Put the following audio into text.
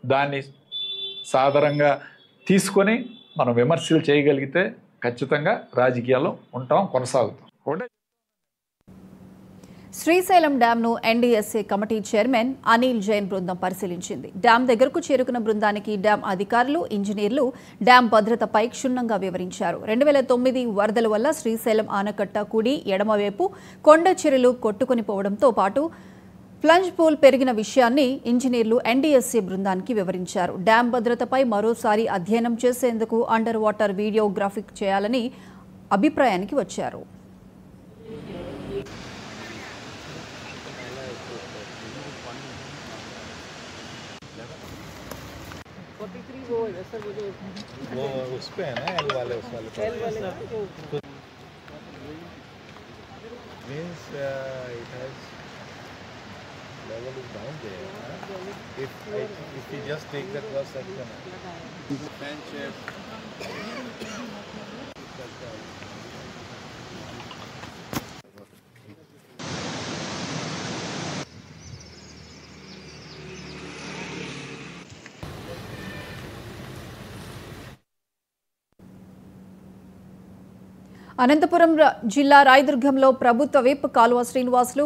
దాన్ని సాధారణంగా తీసుకొని మనం విమర్శలు చేయగలిగితే ఖచ్చితంగా రాజకీయాల్లో ఉంటాం, కొనసాగుతాం. శ్రీశైలం డ్యాంను NDSA committee chairman Anil Jain బృందం పరిశీలించింది. డ్యాం దగ్గరకు చేరుకున్న బృందానికి డ్యాం అధికారులు, ఇంజనీర్లు డ్యాం భద్రతపై క్షుణ్ణంగా వివరించారు. 2009 వరదల వల్ల శ్రీశైలం ఆనకట్ట కుడి ఎడమవైపు కొండ చెరువులు కొట్టుకుని పోవడంతో పాటు ప్లంజ్ పూల్ పెరిగిన విషయాన్ని ఇంజనీర్లు ఎన్డీఎస్ఏ బృందానికి వివరించారు. డ్యాం భద్రతపై మరోసారి అధ్యయనం చేసేందుకు అండర్ వాటర్ వీడియోగ్రాఫిక్ చేయాలని అభిప్రాయానికి వచ్చారు. वो उस पे है ना एल वाले उस वाले means it has level is down there. If we just take the cross section fan shape Anantapuram జిల్లా రాయదుర్గంలో ప్రభుత్వ విప్ కాలువ శ్రీనివాసులు